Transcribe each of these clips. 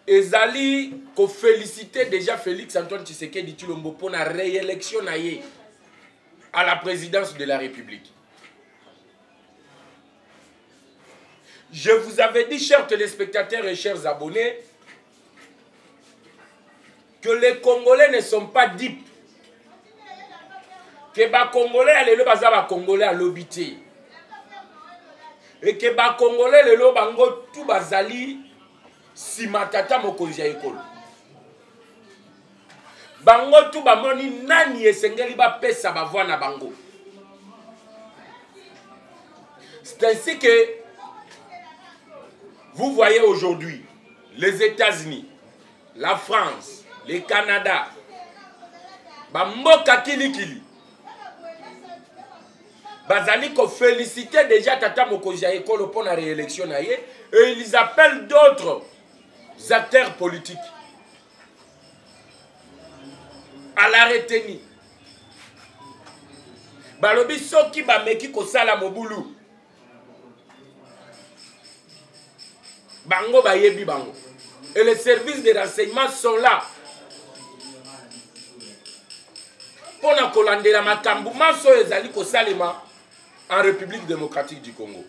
Ezali ko féliciter déjà Félix Antoine Tshisekedi Tshilombo pour la réélection à la présidence de la République. Je vous avais dit, chers téléspectateurs et chers abonnés, que les Congolais ne sont pas dupes. Que les Congolais, les Congolais à l'obité. Et que les Congolais, les Bango, tout bazali, si matata mokonzi ya ekolo. Bango tout bamoni nani esengeli ba pesa ba voix na bango. C'est ainsi que vous voyez aujourd'hui les États-Unis, la France, le Canada, bamboka kilikili. Bazali ko féliciter déjà tata mokonzi ya ekolo pour la réélection na ye, et ils appellent d'autres acteurs politiques à la retenue. Balobi soki ba meki ko sala mobulu. Bango ba yebi bango. Et les services de renseignement sont là. Pour na kolandela makambu maso ezali ko salema en République démocratique du Congo.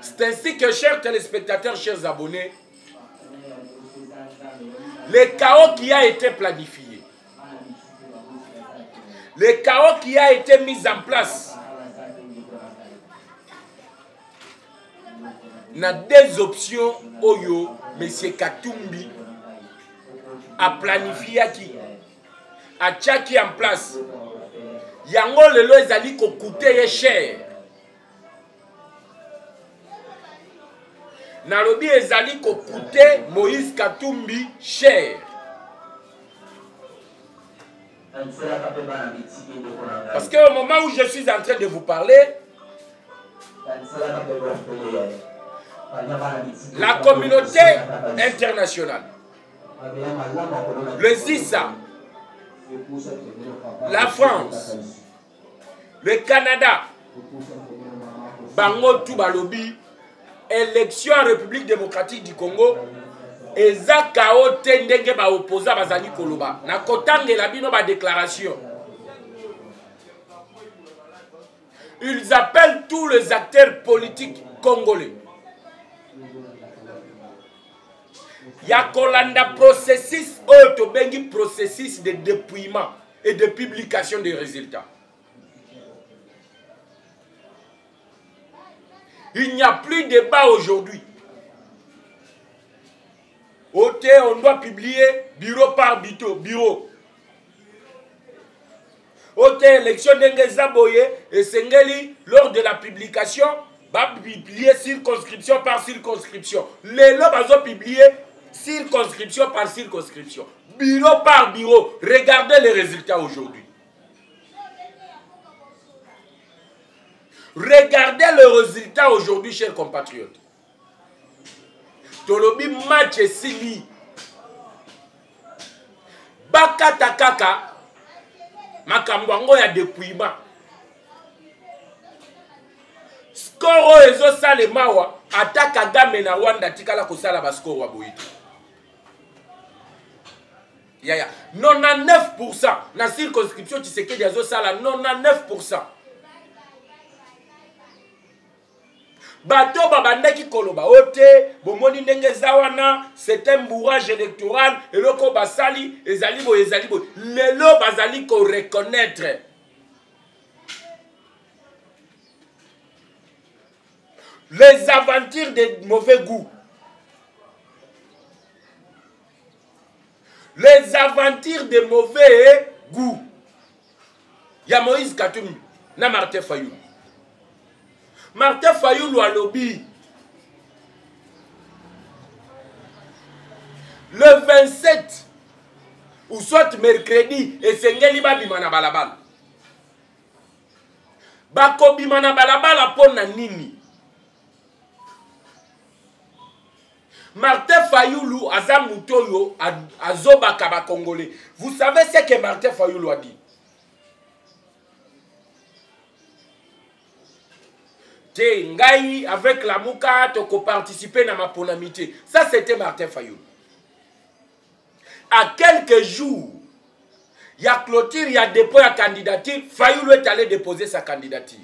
C'est ainsi que, chers téléspectateurs, chers abonnés, le chaos qui a été planifié, le chaos qui a été mis en place, n'a des options Oyo, M. Katumbi, a planifié qui a tchaki en place. Yango lelo ezali ko coûter cher. Nalobi ezali ko coûter Moïse Katumbi cher. Parce qu'au moment où je suis en train de vous parler, la communauté internationale, le ZISA, la France, le Canada, Bango Toubalobi, élection en République démocratique du Congo, eza kao tendenge ba opposa bazali koloba. Na kotange la bino ba déclaration. Ils appellent tous les acteurs politiques congolais. Ya kolanda processus autobengi processus de dépouillement et de publication des résultats. Il n'y a plus de débat aujourd'hui. OT, on doit publier bureau par bureau. OT, élection d'Engezaboye et Sengeli, lors de la publication, va publier circonscription par circonscription. Les lobes ont publié circonscription par circonscription. Bureau par bureau. Regardez les résultats aujourd'hui. Regardez le résultat aujourd'hui, chers compatriotes. Tolobi match sili. Bakata kaka. Makambo ya dépouillement. Skoro ezo sale mawa. Ataka game na Rwanda tikala kosala ba skoro wa boyito. Yaya. 99% na circonscription Tshisekedi ezo sala 99%. Bato babandaki koloba ote bomoni ndenge zawana c'est un bourrage électoral et loko basali ezali bo lelo bazali ko reconnaître les aventures de mauvais goût, les aventures de mauvais goût. Ya Moïse Katumbi na Martin Fayulu. Martin Fayulu a lobby. Le 27 ou soit mercredi et Sengeli Babi Manabalabal. bakobima na balabala pona nini. Martin Fayoulou aza mutoyo azobaka ba Congolais. Vous savez ce que Martin Fayoulou a dit? Te ngai avec la Mouka toko participer na ma ponamité. Ça c'était Martin Fayoulou. À quelques jours, il y a clôture, il y a dépôt à candidature. Fayoulou est allé déposer sa candidature.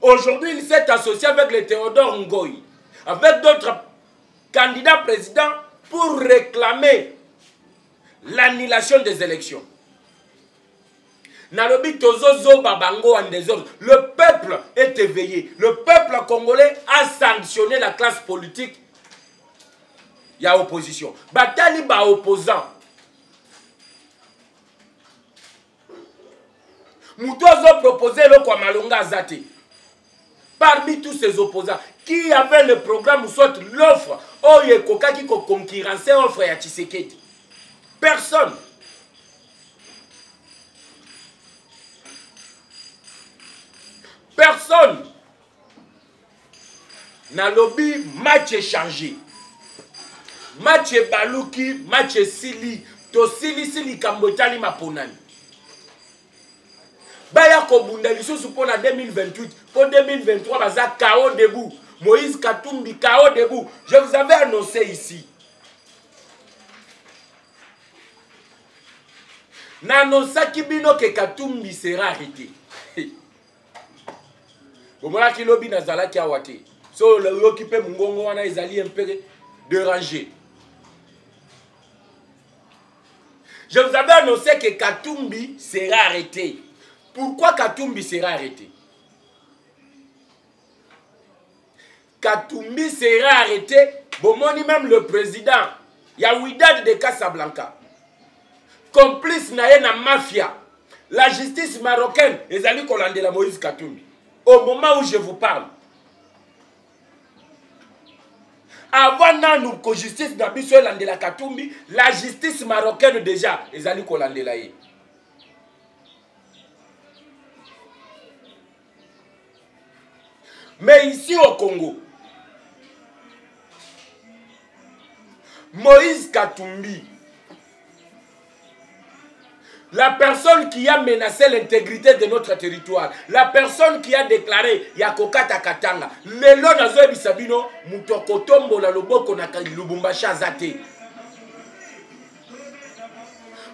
Aujourd'hui, il s'est associé avec le Théodore Ngoï, avec d'autres candidats présidents pour réclamer l'annulation des élections. Nalobi tozozo babango en désordre. Le peuple est éveillé. Le peuple congolais a sanctionné la classe politique. Il y a opposition. Batali ba opposant. Moutozo proposé le kwa Malonga Zate. Parmi tous ces opposants, qui avait le programme ou soit l'offre, Oye Koka qui concurrençait l'offre à Tshisekedi? Personne. Personne. Dans le lobby, match est changé. Match est balouki, match est sili. To sili kambotali maponani. Baya kobunda lisusu pour 2028, pour 2023, baza KO debout. Moïse Katumbi KO debout. Je vous avais annoncé ici. N'annonça Kibino que Katumbi sera arrêté. Bomala kilobi nazala ki awate. So le occupé mungongo wana ezali un peu dérangé. Je vous avais annoncé que Katumbi sera arrêté. Pourquoi Katumbi sera arrêté? Katumbi sera arrêté. Bomoni même le président. Yawidad de Casablanca. Complice naye na mafia. La justice marocaine. Ezali kolande la Moïse Katumbi. Au moment où je vous parle. Avant nous que justice nabiso elande la Katumbi. La justice marocaine déjà. Ezali kolande la ye. Mais ici au Congo, Moïse Katumbi, la personne qui a menacé l'intégrité de notre territoire, la personne qui a déclaré Yakokata Katanga, lelo nazo ebisabino mutokotombo la loboko na Lubumbashi azate.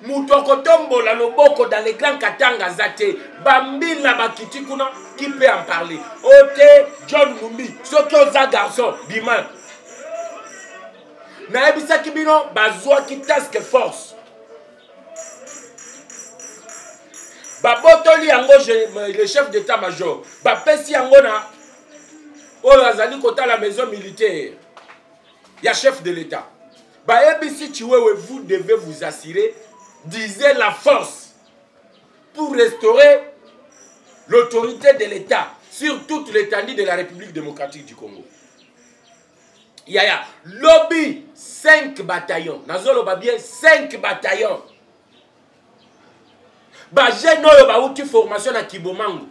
Mutokotombo la loboko dans les clans Katanga zate. Bambila bakiti kuna qui peut en parler? Ote John Mumbi, Sokoza garçon, Biman. Naebisa kibino bazwa ki task force. Babotoli yango le chef d'état-major. Bapesi yango na Orazali kota la maison militaire. Il y a chef de l'État. Baebisi Chiwewe, vous devez vous assurer, disait la force pour restaurer l'autorité de l'État sur toute l'étendue de la République démocratique du Congo. Il y a lobby 5 bataillons. Nazolo babie 5 bataillons. Ba jeune oyo ba uti formation na Kibomango.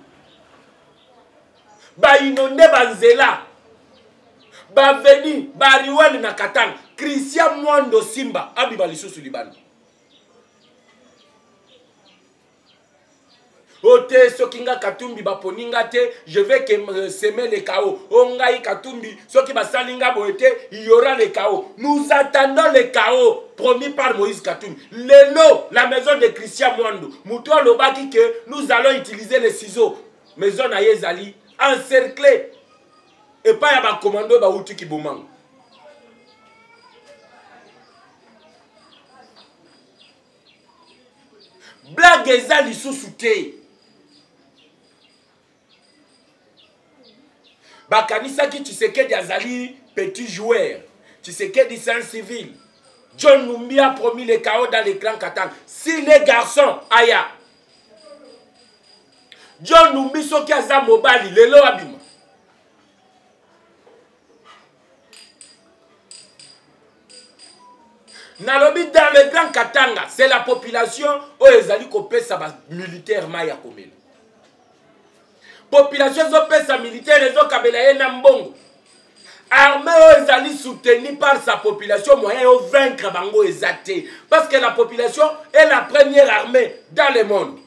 Ba inonde banzela. Ba veni ba riweli na Katanga. Christian Mwando Simba abiba lisusu libano. Ote sokinga Katumbi baponinga te, je vais semer le chaos. Ongai Katumbi, soki basalinga boete, il y aura le chaos. Nous attendons le chaos promis par Moïse Katumbi. Lelo, la maison de Christian Mwando. Moutoua lobaki que nous allons utiliser les ciseaux. Maison na Yezali, encerclée. Et pas yaba commando ba uti Kibomang. Blague ezali sous te. Bakanisa ki Tshisekedi azali petit joueur. Tshisekedi c'est un civil. John Numbi a promis le chaos dans les clans Katanga. Si les garçons, aya. John Numbi soki aza mobali, lelo abima. Nalobi dans le Grand Katanga, c'est la population où ils allaient couper sa militaire maya komela. Population zopé sa militaire et zo kabela ye nambongo. Armée où ils allaient soutenir par sa population moyen de vaincre bango ezate. Parce que la population est la première armée dans le monde.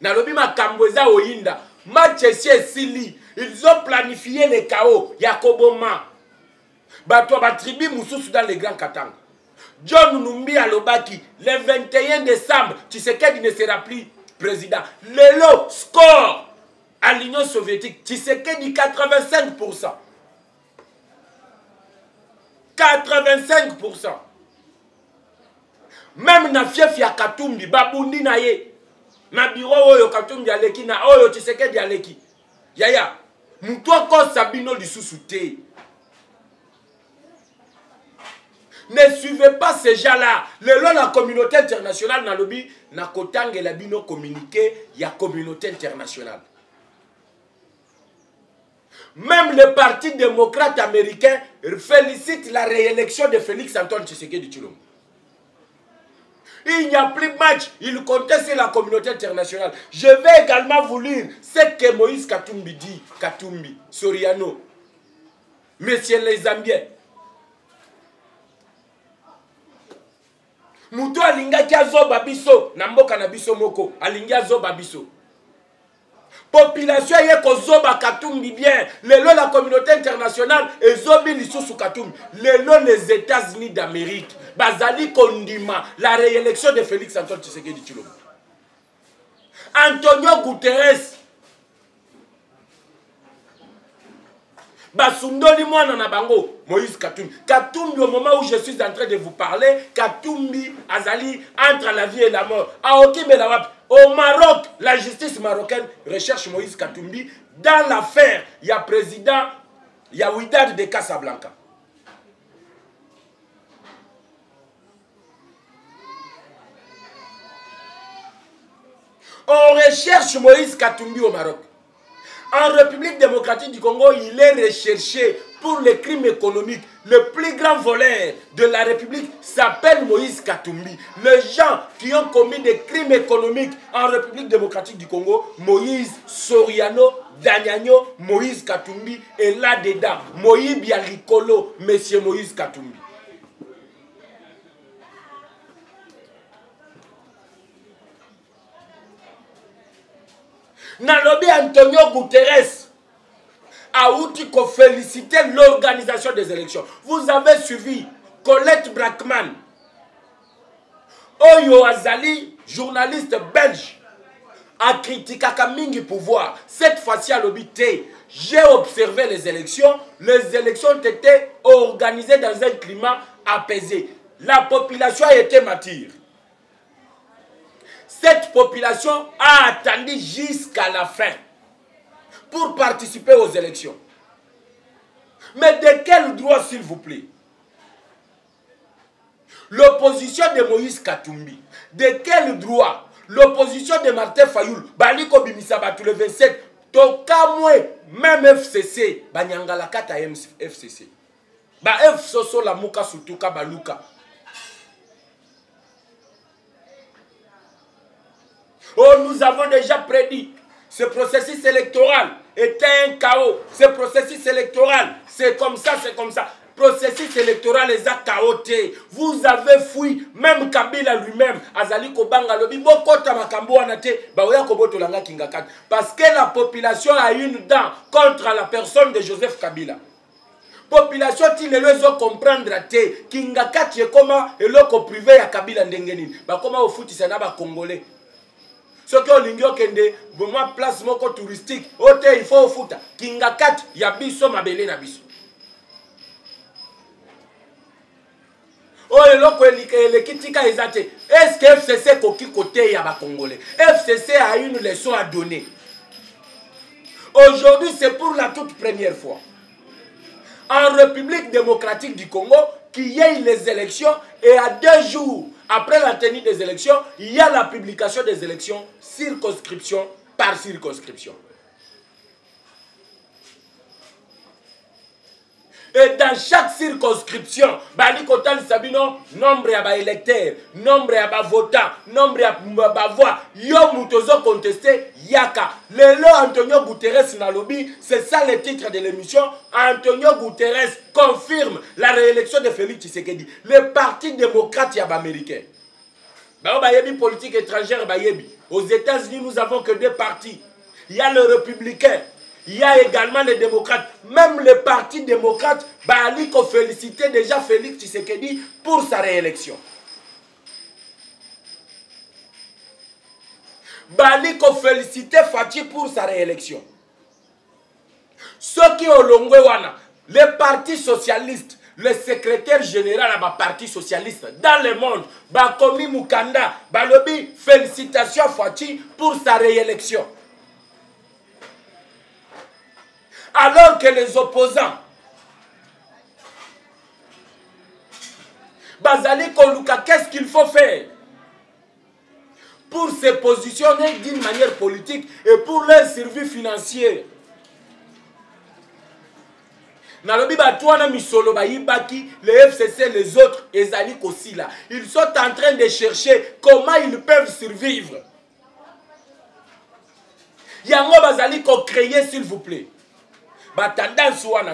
Nalobi makambo eza oyinda. Match Sili, ils ont planifié le chaos. Yakoboma. Bato batribi Moussous dans les Grands Katanga. John Numbi Alobaki, le 21 décembre, Tshisekedi ne sera plus président. Lelo, score à l'Union soviétique, Tshisekedi 85%. 85%. Même na fief ya Katumbi, babundi na ye. Na bureau oyo Katumbi aleki na oyo Tshisekedi aleki. Yaya, mutwa ko sabino lisusu te. Ne suivez pas ces gens-là. La communauté internationale na lobi na kotange la bino communiqué ya communauté internationale. Même le Parti démocrate américain félicite la réélection de Félix Antoine Tshisekedi Tshilombo. Il n'y a plus de match. Il comptait sur la communauté internationale. Je vais également vous lire ce que Moïse Katumbi dit. Katumbi, Soriano, Messieurs les Zambiens. Muto alinga ki azoba biso. Namboka na biso moko. Alinga azoba biso. Population ye kozoba Katumbi bien. Lelo la communauté internationale ezobi lisusu Katumbi. Lelo les États-Unis d'Amérique. Bazali kondima la réélection de Félix Antoine Tshisekedi Tshilombo. Antonio Guterres. Basundoli mwana na bango Moïse Katumbi. Katumbi au moment où je suis en train de vous parler, Katumbi azali entre la vie et la mort. Au Maroc, la justice marocaine recherche Moïse Katumbi dans l'affaire. Il y a président, il y a Ouidad de Casablanca. On recherche Moïse Katumbi au Maroc. En République démocratique du Congo, il est recherché pour les crimes économiques. Le plus grand voleur de la République s'appelle Moïse Katumbi. Les gens qui ont commis des crimes économiques en République démocratique du Congo, Moïse Soriano, Danyagno, Moïse Katumbi est là-dedans. Moïse Bialikolo, Monsieur Moïse Katumbi. Nalobi Antonio Guterres a outi qu'on féliciter l'organisation des élections. Vous avez suivi Colette Brackman, Oyo Azali, journaliste belge, a critiqué Kamingi pouvoir. Cette fois-ci à l'obité, j'ai observé les élections. Les élections ont été organisées dans un climat apaisé. La population a été mature. Cette population a attendu jusqu'à la fin pour participer aux élections. Mais de quel droit, s'il vous plaît? L'opposition de Moïse Katumbi. De quel droit? L'opposition de Martin Fayoul. Baliko Bimisabatu le 27. Tokamwe, même FCC. Banyangala kata FCC. Ba F Soso la Muka Sutuka Baluka. Oh, nous avons déjà prédit. Ce processus électoral était un chaos. Ce processus électoral, c'est comme ça, c'est comme ça. Processus électoral les a chaotés. Vous avez fui, même Kabila lui-même, Azali Kobanga Lobi, Bokota Makambo Anate, Baoya Koboto Langa Kingakat. Parce que la population a une dent contre la personne de Joseph Kabila. Population ti lelo zo comprendre te Kingakat ye koma eloko privé ya Kabila ndengenini. Ba koma ofutisa na ba Congolais. Ce qui est l'ingio kende, bon place moko touristique, hôtel il faut futa. Kingakat ya biso mabele na biso. Oh eloko elikitika ezate. Est-ce que FCC koki côté ya ba Congolais? FCC a une leçon à donner. Aujourd'hui, c'est pour la toute première fois. En République démocratique du Congo, qu'il y ait les élections et à 2 jours après la tenue des élections, il y a la publication des élections circonscription par circonscription. Et dans chaque circonscription, bali kotal sabino nombre ya ba électeurs, nombre ya ba votants, nombre ya ba voix, yo mutozo contesté yaka. Lelo Antonio Guterres na lobby, c'est ça le titre de l'émission. Antonio Guterres confirme la réélection de Félix Tshisekedi. Le parti démocrate ya ba américain. Ba yebi politique étrangère ba yebi. Aux États-Unis, nous avons que deux partis. Il y a le républicain. Il y a également les démocrates. Même le parti démocrate, Bali ko félicité déjà Félix Tshisekedi pour sa réélection. Bali ko félicité Fachi pour sa réélection. Ceux qui ont longé wana, le parti socialiste, le secrétaire général du parti socialiste dans le monde, Bakomi Mukanda, Balobi, félicitations Fachi pour sa réélection. Alors que les opposants, Bazali Koluka, qu'est-ce qu'il faut faire pour se positionner d'une manière politique et pour leur survie financière? Nalobi Batouana Misolo Baïbaki, les FCC, les autres, Ezali Kosila, ils sont en train de chercher comment ils peuvent survivre. Yango Bazali ko créer, s'il vous plaît.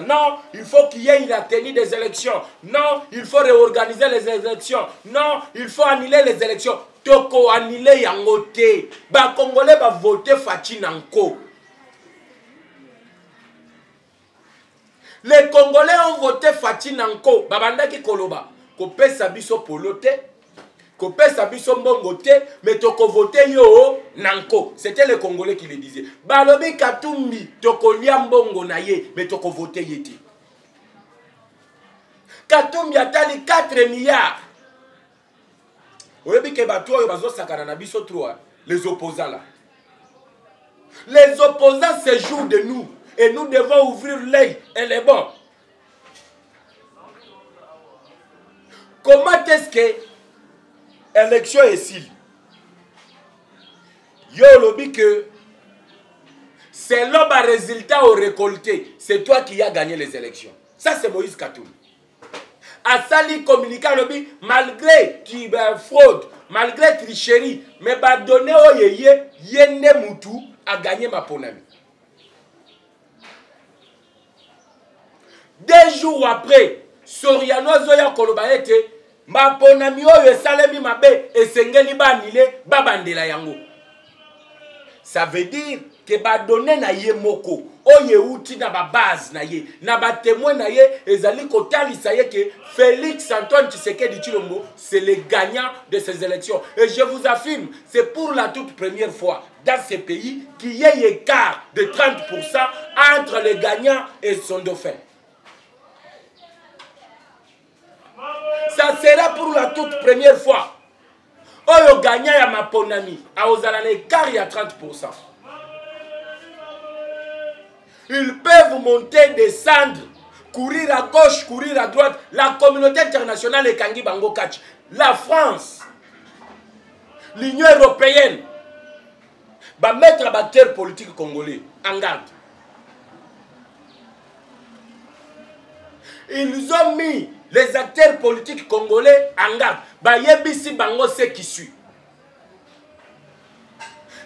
Non, il faut qu'il y ait la tenue des élections. Non, il faut réorganiser les élections. Non, il faut annuler les élections. Toko annuler yangote. Ba Congolais va voter Fachi Nanko. Les Congolais ont voté Fachi Nanko. Babanda ki koloba. Kope sabiso polote. Kope sabiso mbongote. Mais toko voté yo Nanko. C'était les Congolais qui le disaient. Balobi Katumbi. Toko liambongo na ye. Mais toko voté yeti. Katumbi atali 4 milliards. Oyebi ke bato yo bazo sakana na biso trop. Les opposants là. Les opposants se jouent de nous. Et nous devons ouvrir l'œil. Elle est bonne. Comment est-ce que l'élection est si? Yo lobby que selon le résultat au récolté, c'est toi qui as gagné les élections. Ça c'est Moïse Katumbi. Asali communiquant lobby malgré fraude, malgré tricherie, mais ba donné au yende mutu a gagné ma ponami. 2 jours après, Soriano Zoya Kolobaete, ma ponami oyo esalemi mabe esengeli banile babandela yango. Ça veut dire que ba donné na ye moko, oye uti na ba base na ye, na ba témoin na ye ezali kotalisa ye que Félix Antoine Tshisekedi Tshilombo c'est le gagnant de ces élections. Et je vous affirme, c'est pour la toute première fois dans ce pays qu'il y ait écart de 30% entre le gagnant et son dauphin. Ça sera pour la toute première fois. Oyo gagnant ya maponami, a ozala l'écart ya 30%. Ils peuvent monter, descendre, courir à gauche, courir à droite. La communauté internationale est Kangi Bango Kach. La France, l'Union européenne, va mettre un acteur politique congolais en garde. Ils ont mis les acteurs politiques congolais en garde. Bayebisi Bango c'est qui suit.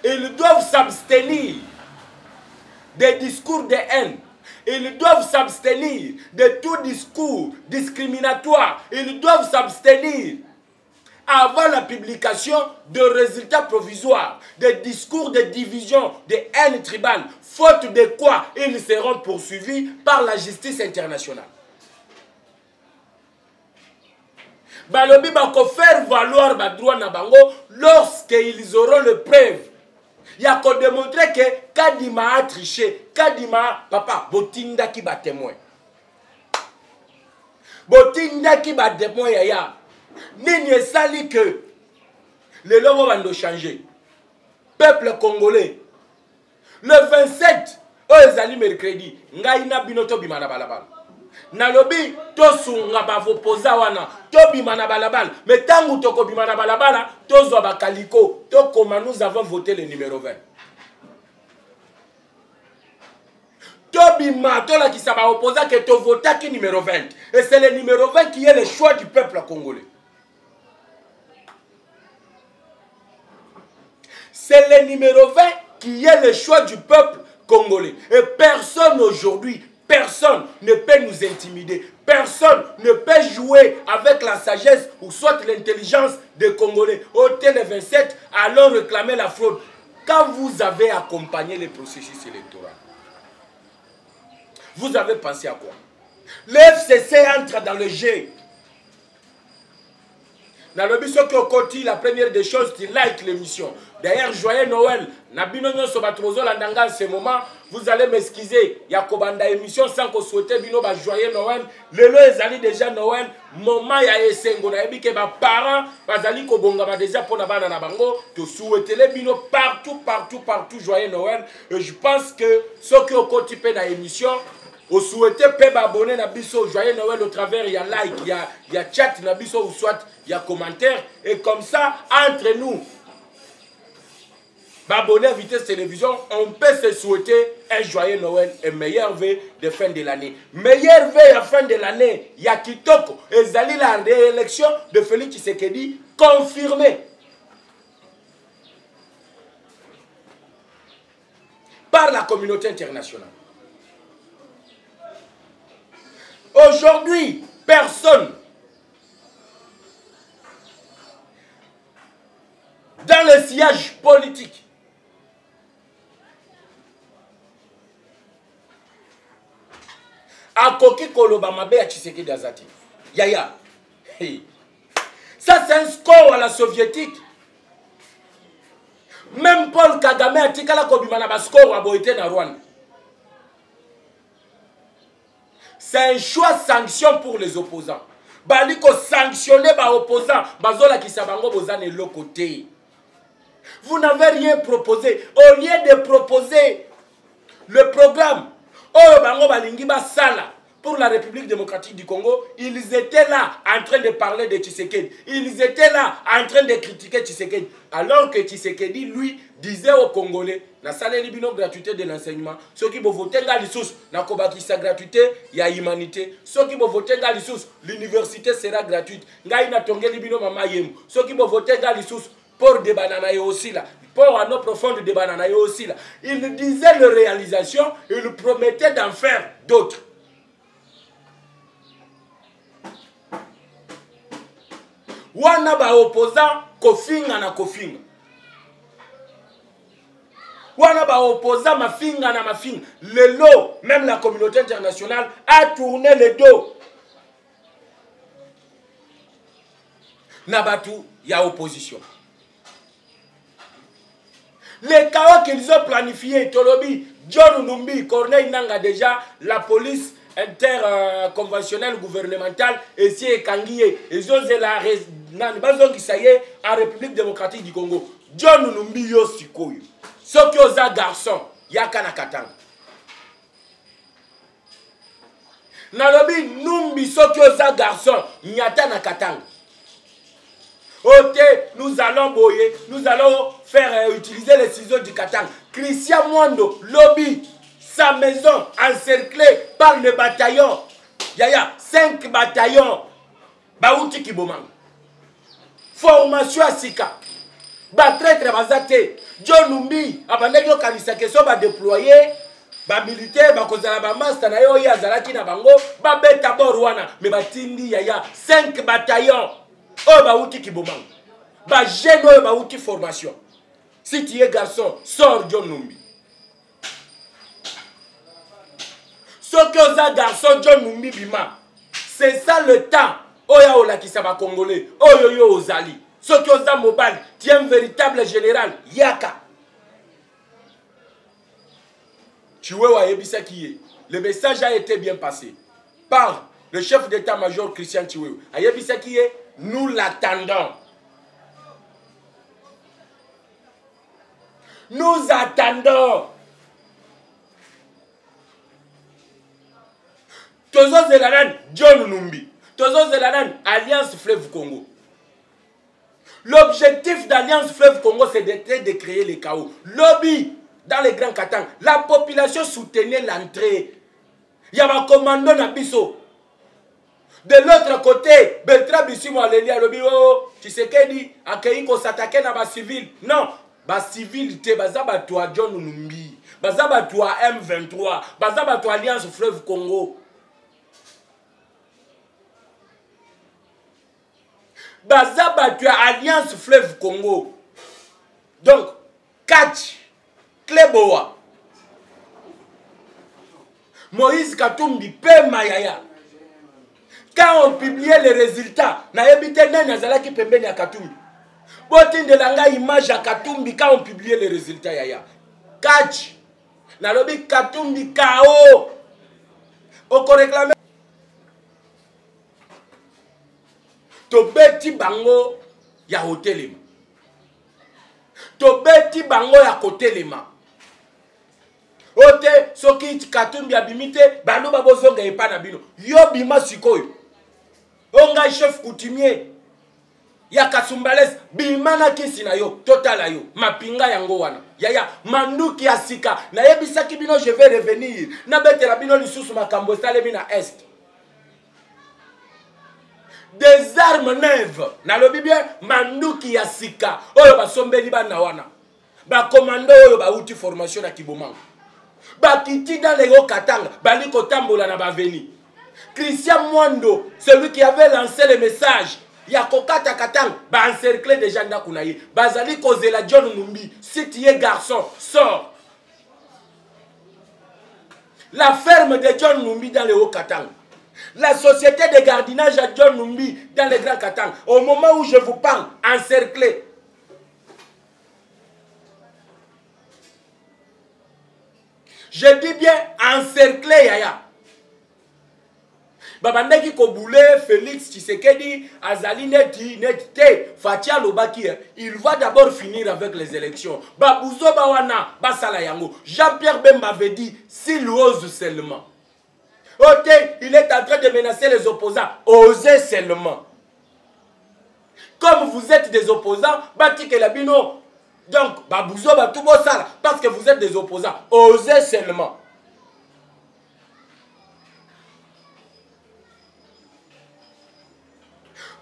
Ils doivent s'abstenir des discours de haine. Ils doivent s'abstenir de tout discours discriminatoire. Ils doivent s'abstenir avant la publication de résultats provisoires, des discours de division, de haine tribale, faute de quoi ils seront poursuivis par la justice internationale. Balobi bako faire valoir ba droit na bango lorsqu'ils auront le preuve. Il y a qu'à démontrer que Kadima a triché. Kadima, papa, botinda ki ba témoin. Botinda ki ba témoin yaya. Nini esali que le logo va nous changer. Peuple congolais. Le 27, ezali mercredi, ngaina binoto bimana balabala. Nalobi tosunga bavopoza wana tobima na balabala mais tangu toko bima na balabala tozwa bakaliko tokoma nous avons voté le numéro 20. Tobima, tola qui s'est opposé que tu votes qui numéro 20. Et c'est le numéro 20 qui est le choix du peuple congolais. C'est le numéro 20 qui est le choix du peuple congolais. Et personne aujourd'hui, personne ne peut nous intimider. Personne ne peut jouer avec la sagesse ou soit l'intelligence des Congolais. Au TN27, allons réclamer la fraude. Quand vous avez accompagné le processus électoral, vous avez pensé à quoi? L'FCC entre dans le jeu. Dans le but que côté, la première des choses, tu like l'émission. D'ailleurs, joyeux Noël. Nabino sur en ce moment, vous allez m'excuser. Il y a Kobanda émission sans que souhaitez bino ba joyeux Noël. Le ezali déjà Noël. Moment ya esengo na ebi ke ba parents bazali ko bonga ba déjà pour na bana na bango. To souhaiter les bino partout joyeux Noël. Et je pense que ceux qui ont côté dans l'émission, vous souhaitez abonner à Bisso joyeux Noël au travers, il y a like, il y a chat na Bisso ou soit il y a commentaire. Et comme ça, entre nous, abonner à Vitesse Télévision, on peut se souhaiter un joyeux Noël et meilleur vœu de fin de l'année. Meilleur vœu à fin de l'année, il y a Kitoko et Zali la réélection de Félix Tshisekedi confirmée par la communauté internationale. Aujourd'hui, personne dans le sillage politique a koki koloba mabe ya Tshisekedi Azati. Yaya. Hey. Ça c'est un score à la soviétique. Même Paul Kagame a tika la kobima na ba score a boité na Rwanda. C'est un choix sanction pour les opposants. Baliko sanctionner les opposants. Bazola qui sabango bozane le côté. Vous n'avez rien proposé. Au lieu de proposer le programme oh bango balingi basala pour la République démocratique du Congo, ils étaient là en train de parler de Tshisekedi. Ils étaient là en train de critiquer Tshisekedi. Alors que Tshisekedi, lui, disait aux Congolais, na salaire libino gratuité de l'enseignement, ceux qui vont voter dans l'issous, na kobaki sa gratuité, il y a humanité. Ceux qui vont voter dans l'issous, l'université sera gratuite. Ngai na tonge libino mama yemu. Ceux qui vont voter dans l'issous, pour des bananes aussi là. Pour un eau profonde des bananes aussi là. Il disait leur réalisation, il promettait d'en faire d'autres. Wana ba opposant kofinga na kofinga. Wana ba opposant mafinga na mafinga. Le lot, même la communauté internationale a tourné le dos. Nabatu, il y a opposition. Les chaos qu'ils ont planifiés, Tolobi, John Numbi, Corneille Nanga déjà, la police interconventionnelle gouvernementale, et si Kangié, ils ont la raison qui ça y est, en République démocratique du Congo. John Numbi yo sikoyo. Ceux qui ont un garçon, yaka na katanga. Nalobi Numbi, ceux qui ont un garçon, nyata na katanga. Ok, nous allons faire utiliser les ciseaux du Katang. Christian Mwando, lobby, sa maison encerclée par le bataillon. Yaya, 5 bataillons. Baouti Kibomang. Formation à Sika. Batraître Bazate. John Numbi, Abaneglo Kalisa Keso va déployer. Ba militaire, ba kozala ba master na yo ya zalaki na bango, ba beta borwana, mais batindi yaya 5 bataillons. Oh, bah, outil qui bomang. Bah, jeune, bah, outil formation. Si tu es garçon, sors John Numbi. Ce que ça garçon John Numbi bima, c'est ça le temps. Oh, ya ola qui ça va congolais. Oh, yo yo ozali. Ce que ça mobile, tu es un véritable général. Yaka. Tu vois, Yebisa qui est. Le message a été bien passé par le chef d'état-major Christian Chiwewe. Yebisa qui est. Nous l'attendons. Nous attendons. Tozo Zelanan, John Numbi. Tozo Zelanan, Alliance Fleuve Congo. L'objectif d'Alliance Fleuve Congo, c'est de créer les chaos. Lobby dans les grands Katanga. La population soutenait l'entrée. Il y avait un commando Nabiso. De l'autre côté, Bertrand Bissimo Aleli Alobio, tu sais qu'elle dit, accueilli qu'on s'attaquait dans les civils. Non, les civils, c'est toi John Numbi, toi M23, toi Alliance Fleuve Congo. Toi Alliance Fleuve Congo. Donc, Catch, Kleboa, Moïse Katumbi, Pe Mayaya. Quand on publiait les résultats, na yebite nani azalaki pembeni ya Katumbi. Botinde langa image ya Katumbi quand on publiait les résultats yaya. Catch. Na lobi Katumbi KO. Oko réclamer. To beti bango ya hotelema. To beti bango ya kotelema. Ote soki Katumbi abimite balo babozonga epa na bino. Yo bima sikoyo. Onga chef coutumier ya Kasumbalès bimana kisi na yo totala yo mapinga yango wana yaya manduki ya sika na yebisaki bino je vais revenir na betela bino lisusu makambo salemi na est des armes neuves na lobi bien manduki ya sika oyo basombeli bana wana ba commando oyo ba uti formation na Kibomanga ba kiti dans les Katanga bali kotambola na baveni. Christian Mwando, celui qui avait lancé le message, Yakokata Katang, ba encerclé des gens d'Akunaye. Bazali Kozela John Numbi, si tu es garçon, sors. La ferme de John Numbi dans le Haut-Katang. La société de gardiennage à John Numbi dans le Grand Katang. Au moment où je vous parle, encerclé. Je dis bien encerclé, Yaya. Babandeki Koboulé, Félix Tshisekedi, Azali Neti, Netite, Fatia Lobaki, il va d'abord finir avec les élections. Babouzo Bawana, Basala Yango. Jean-Pierre Bemba avait dit, s'il ose seulement. Ok, il est en train de menacer les opposants. Osez seulement. Comme vous êtes des opposants, Batik et Labino. Donc, Babouzo Batoubo Sala, parce que vous êtes des opposants. Osez seulement.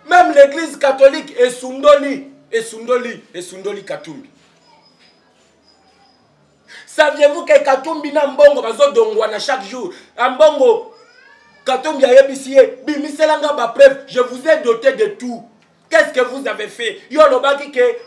Même l'église catholique est Sundoli Katumbi. Saviez-vous que Katumbi n'a mbongo bazo dongwana chaque jour? Mbongo Katumbi a yebisiye, bimiselanga ba preuve, je vous ai doté de tout. Qu'est-ce que vous avez fait? Yo lobaki ke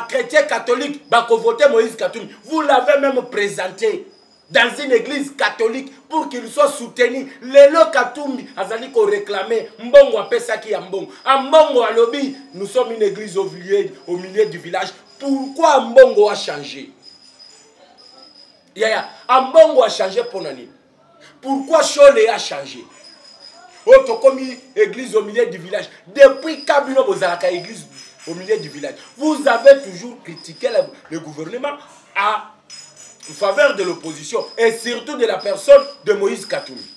chrétien catholique ba ko voter Moïse Katumbi. Vous l'avez même présenté dans une église catholique pour qu'il soit soutenu. Lelo Katumbi azali ko réclamer mbongo apesaki ya mbongo. Mbongo alobi, nous sommes une église au milieu du village. Pourquoi mbongo a changé? Yaya, mbongo a changé pour nani? Pourquoi Chole a changé? Autre comme église au milieu du village. Depuis Kabino Bozalaka église au milieu du village. Vous avez toujours critiqué le gouvernement en faveur de l'opposition et surtout de la personne de Moïse Katumbi.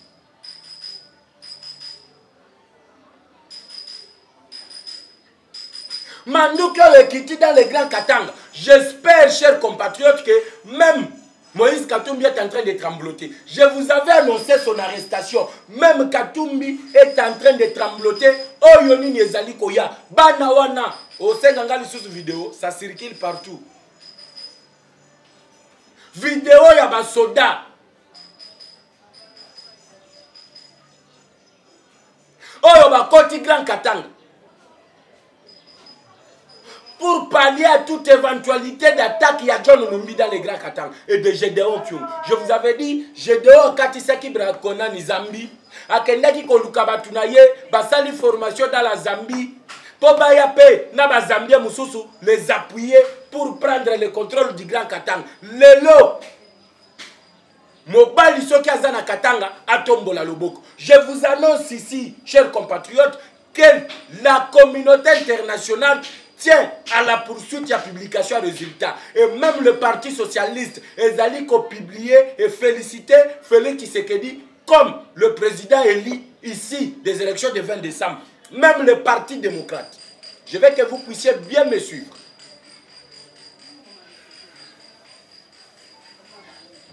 Mandouka est quitté dans les grands Katanga. J'espère, chers compatriotes, que même Moïse Katumbi est en train de trembloter. Je vous avais annoncé son arrestation. Même Katumbi est en train de trembloter. Oh yoni nezali koya. Banawana. Au Sénégal, sous vidéo, ça circule partout. Vidéo ya ba soda. Oh yo ba koti Grand Katanga. Pour pallier à toute éventualité d'attaque, il y a John Numbi dans les Grands Katanga et de Gédéon Kyung. Je vous avais dit, Gédéon Katisaki Brakona ni Zambie, Akendaki Kolukabatunaye, Basali formation dans la Zambie, Pobayape, Naba Zambie Moussousou, les appuyer pour prendre le contrôle du Grand Katanga. Lelo, Mobali Soki Azana Katanga, Atombola Loboko. Je vous annonce ici, chers compatriotes, que la communauté internationale tient à la poursuite et à publication de résultats. Et même le Parti socialiste, ils allaient publier et féliciter Félix Tshisekedi comme le président élu ici des élections du 20 décembre. Même le Parti démocrate. Je veux que vous puissiez bien me suivre.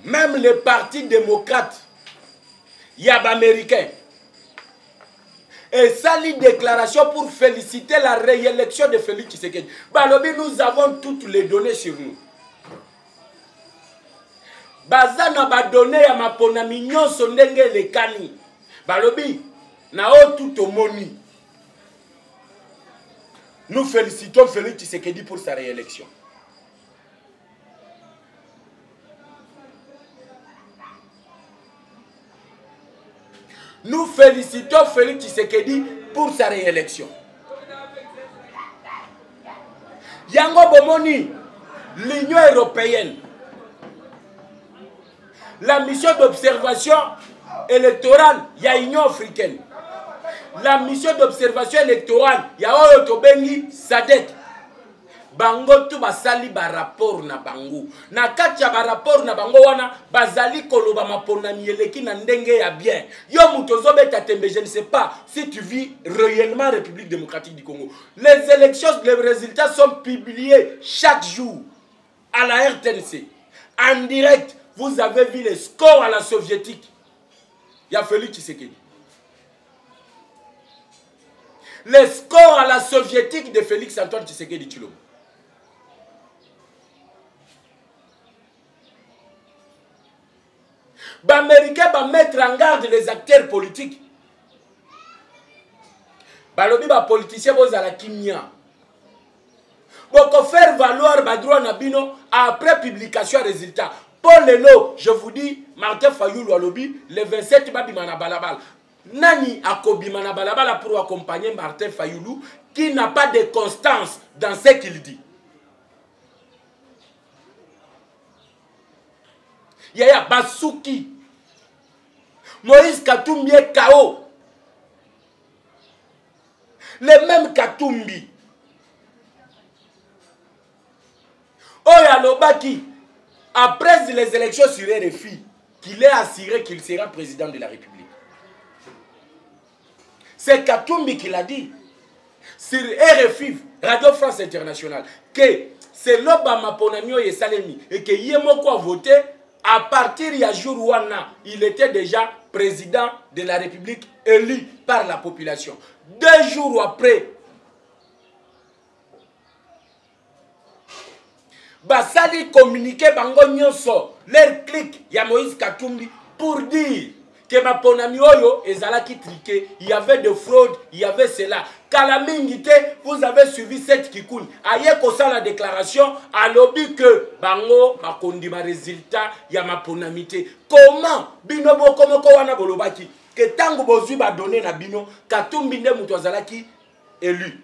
même le parti démocrate, il y a américain. Et ça, une déclaration pour féliciter la réélection de Félix Tshisekedi. Balobi, nous avons toutes les données sur nous. Bazana ba donné ya mapona mignon sondenge le kani. Balobi, na o tout au moni. Nous félicitons Félix Tshisekedi pour sa réélection. Nous félicitons Félix Tshisekedi pour sa réélection. Yango Bomoni, l'Union européenne, la mission d'observation électorale, il y a l'Union africaine. La mission d'observation électorale, il y a Oyotobengi Sadek. Bango tu basali ba rapport na bango. Na katia ba rapport na bango wana bazali koloba mapona mieleki na ndenge ya bien. Yo mutozo beta tembe, je ne sais pas si tu vis réellement République démocratique du Congo. Les élections, les résultats sont publiés chaque jour à la RTNC. En direct, vous avez vu les scores à la soviétique. Il y a Félix Tshisekedi. Les scores à la soviétique de Félix Antoine Tshisekedi Tshilombo. Les Américains vont mettre en garde les acteurs politiques. Balobi ba politiciens boza la kimia. Boko faire valoir ba droit na bino après publication résultat. Paul Lelo, je vous dis, Martin Fayoulou alobi le 27 babima na balabala. Nani akobima na balabala pour accompagner Martin Fayoulou qui n'a pas de constance dans ce qu'il dit. Yaya Basuki, Moïse Katumbi est KO. Le même Katumbi. Oya Lobaki, après les élections sur RFI, qu'il est assuré qu'il sera président de la République. C'est Katumbi qui l'a dit sur RFI, Radio France Internationale, que c'est l'Obama Ponamio et Salemi et que Yemoko a voté. À partir du jour où il était déjà président de la République élu par la population. 2 jours après, Basali communiqué bango nyonso leur clic ya Moïse Katumbi pour dire que ma ponami oyo ezalaki triqué, il y avait de fraude, il y avait cela. Kalamingite, vous avez suivi cette kikoun. Aye kosa la déclaration à lobby que bango makondi ma résultat ya ma ponamité. Comment binobo komoko wana bolobaki que tango bozui ba donné na bino Katumbi nde mutu azalaki élu.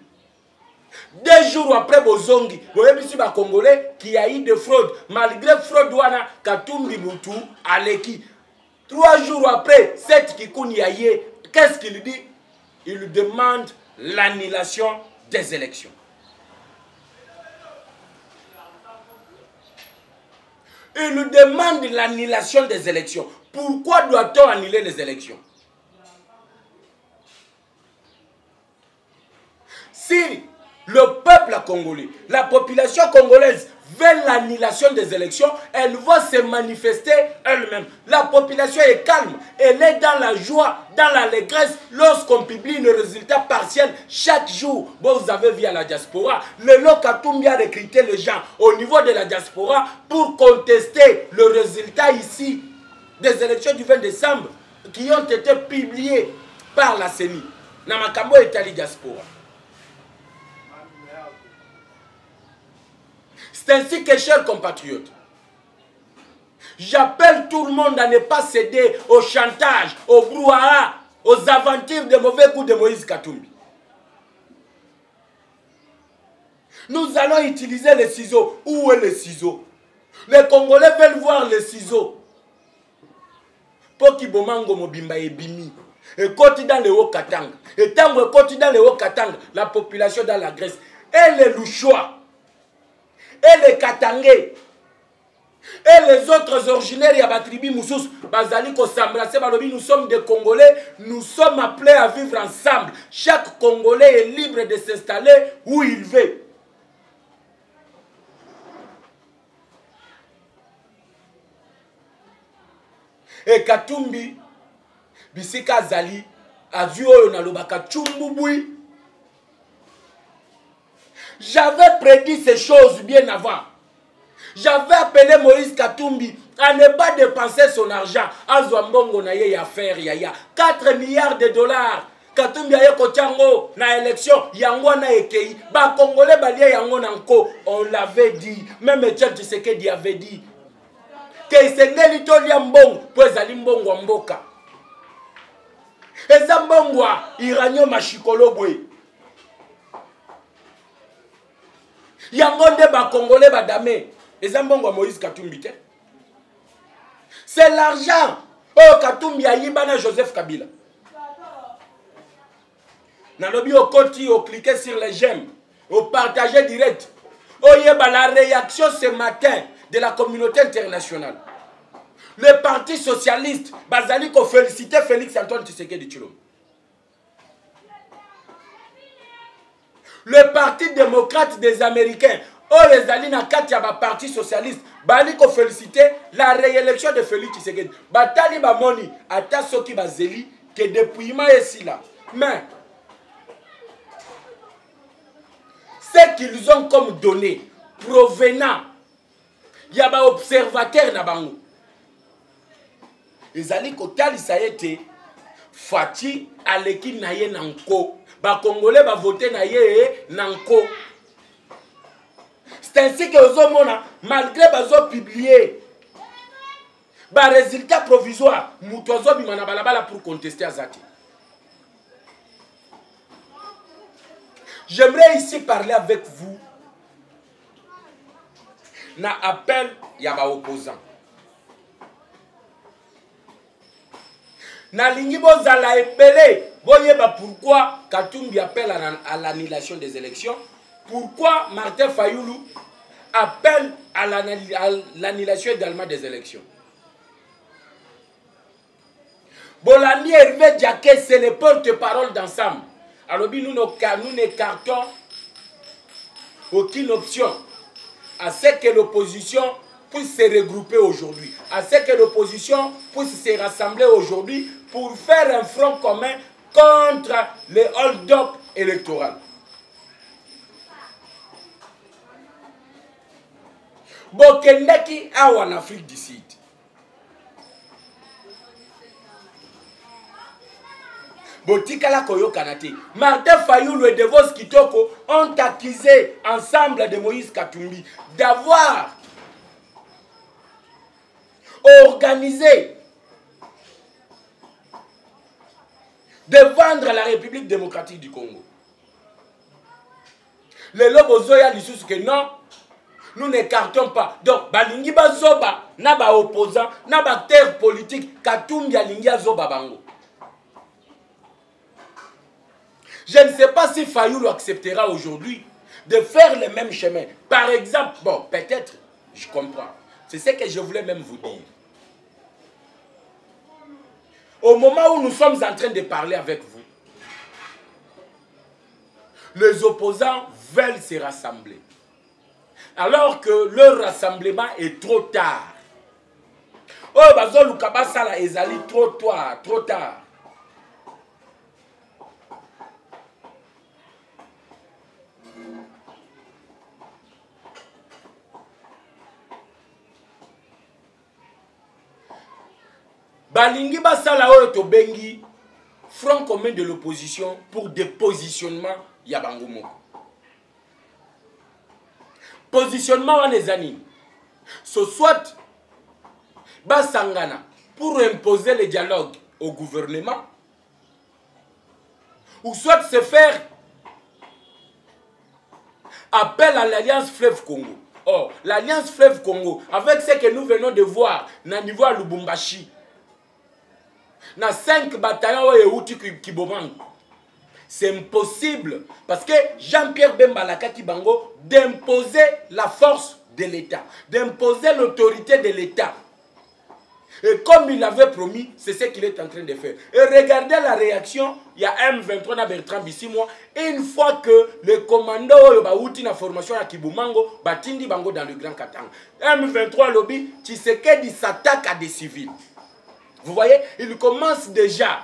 2 jours après Bozongi, boyebisi ba Congolais qui a eu de fraude. Malgré fraude wana Katumbi mutu aleki. 3 jours après, cette Kikouni Yaye, qu'est-ce qu'il dit? Il demande l'annulation des élections. Il demande l'annulation des élections. Pourquoi doit-on annuler les élections? Si le peuple congolais, la population congolaise veut l'annulation des élections, elle va se manifester elle-même. La population est calme, elle est dans la joie, dans l'allégresse lorsqu'on publie le résultat partiel chaque jour. Bon, vous avez vu à la diaspora, le Lokatumbi a recruté les gens au niveau de la diaspora pour contester le résultat ici des élections du 20 décembre qui ont été publiées par la CENI. Namakambo est à la diaspora. C'est ainsi que, chers compatriotes, j'appelle tout le monde à ne pas céder au chantage, au brouhaha, aux aventures de mauvais coups de Moïse Katumbi. Nous allons utiliser les ciseaux. Où est le ciseau? Les Congolais veulent voir les ciseaux. Pour qu'ils bomango mobimba et bimi. Et côté dans le Haut-Katanga. Et tant que côté dans le Haut-Katanga, la population dans la Grèce. Et les Louchois. Et les Katangais, et les autres originaires de la tribu Moussous, nous sommes des Congolais, nous sommes appelés à vivre ensemble. Chaque Congolais est libre de s'installer où il veut. Et Katumbi, bisika zali, azui oyo nalobaka chumbubui. J'avais prédit ces choses bien avant. J'avais appelé Moïse Katumbi à ne pas dépenser son argent. Azwambongo na ye ya faire yaya. 4 milliards de dollars. Katumbi aye kochango na élection. Yango na ekei. Ba Congolais balie yango nanko. On l'avait dit. Même Etienne Tshisekedi avait dit. Que isengeli tolia mbongo. Po ezali mbongo mboka. Eza mbongo iranyo mashikolo bwe. Yango nde ba Congolais badame. Eza mbongo Moïse Katumbi te. C'est l'argent. Oh, Katumbi a yibana Joseph Kabila. Nalobi au koti, au cliquer sur les j'aime, au partager direct. Oh, yeba la réaction ce matin de la communauté internationale. Le parti socialiste, bazali ko féliciter Félix Antoine Tshisekedi Tshilombo. Le parti démocrate des Américains, oh les alliés na kati ya ba parti socialiste, bali ko féliciter la réélection de Félix Tshisekedi. Batali ba moni ata soki bazeli que depuis ma esila. Mais ce qu'ils ont comme données provenant ya ba observateur na bango. Ezali ko talisa ete Fati aleki na ye nanko. Ba Congolais ba voter na ye nanko. C'est ainsi que Ozomona, malgré bazo publié ba résultat provisoire, mutozo bimana balabala pour contester Azati. J'aimerais ici parler avec vous. Na appel ya ba opposant. Na lingi bozala epelé, boyeba pourquoi Katumbi appelle à l'annulation des élections. Pourquoi Martin Fayoulou appelle à l'annulation également des élections. Bolandi Hervé Diaké, c'est le porte-parole d'ensemble. Alors nous n'écartons aucune option à ce que l'opposition puisse se regrouper aujourd'hui, à ce que l'opposition puisse se rassembler aujourd'hui pour faire un front commun contre les hold-up électoraux. Bokendeki awa en Afrique du Sud. Botikala koyo kanate. Martin Fayoulou et Devos Kitoko ont accusé ensemble de Moïse Katumbi d'avoir organisé de vendre la République démocratique du Congo. Le Lobozoya dit que non. Nous n'écartons pas. Donc, balingi bazoba, na ba opposant, na ba acteur politique, Katumbi alingi azoba bango. Je ne sais pas si Fayoulou acceptera aujourd'hui de faire le même chemin. Par exemple, bon, peut-être, je comprends. C'est ce que je voulais même vous dire. Au moment où nous sommes en train de parler avec vous, les opposants veulent se rassembler. Alors que leur rassemblement est trop tard. Oh, bazo lukabasa la ezali trop tard. Balingi basala oyo to bengi front commun de l'opposition pour des positionnements yabango moko. Positionnement les animes. Soit Basangana pour imposer le dialogue au gouvernement, ou soit se faire appel à l'Alliance Fleuve Congo. Or, l'Alliance Fleuve Congo, avec ce que nous venons de voir na niveau à Lubumbashi, na 5 bataillons et outils Kibomango, c'est impossible parce que Jean-Pierre Bemba Lakati Bango d'imposer la force de l'État, d'imposer l'autorité de l'État. Et comme il l'avait promis, c'est ce qu'il est en train de faire. Et regardez la réaction, il y a M23 na Bertrand Bissimo, une fois que les commandos ba outi na formation à Kibumango, batindi bango dans le Grand Katanga. M23 lobby, Tshisekedi s'attaque à des civils. Vous voyez, il commence déjà.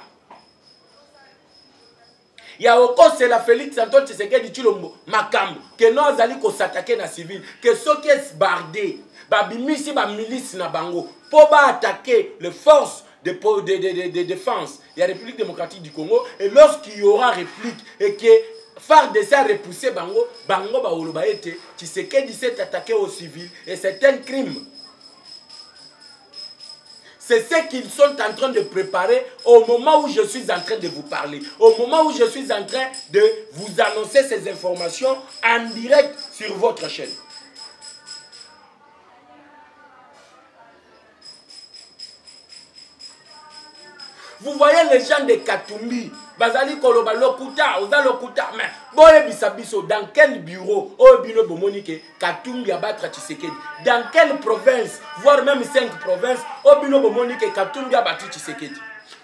Il y a encore c'est la Félix Antoine Tshisekedi Tshilombo Makambo que nous allons s'attaquer na civil que ceux qui sont bardés babimisi ba milice na bango pour attaquer les forces de défense de la République démocratique du Congo et lorsqu'il y aura réplique et que FARDC a repoussé bango bango ba oloba ete Tshisekedi s'est attaqué aux civils et c'est un crime. C'est ce qu'ils sont en train de préparer au moment où je suis en train de vous parler. Au moment où je suis en train de vous annoncer ces informations en direct sur votre chaîne. Vous voyez les gens de Katumbi, Bazali Koloba, Lokuta, Oza Lokuta, mais Boye Bisabiso, dans quel bureau, Obino Bomonike, Katumbi abattra Tshisekedi, dans quelle province, voire même 5 provinces, Obino Bomonike, Katumbi abattra Tshisekedi.